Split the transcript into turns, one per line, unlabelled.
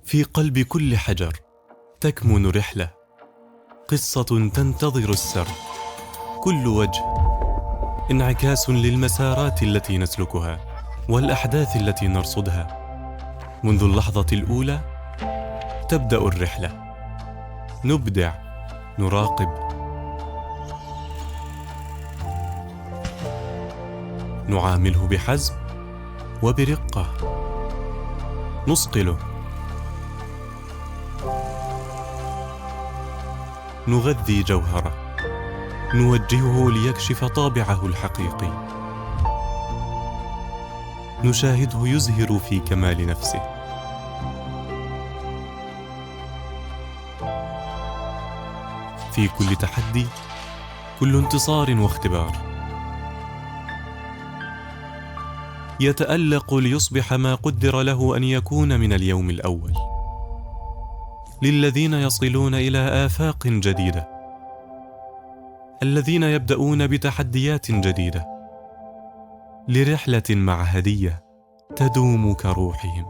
في قلب كل حجر تكمن رحلة، قصة تنتظر السرد. كل وجه انعكاس للمسارات التي نسلكها والأحداث التي نرصدها. منذ اللحظة الأولى تبدأ الرحلة، نبدع، نراقب، نعامله بحزم وبرقة، نصقله، نغذي جوهره، نوجهه ليكشف طابعه الحقيقي، نشاهده يزهر في كمال نفسه. في كل تحدي، كل انتصار واختبار، يتألق ليصبح ما قدر له أن يكون من اليوم الأول. للذين يصلون إلى آفاق جديدة، الذين يبدأون بتحديات جديدة، لرحلة معهدية تدوم كروحهم.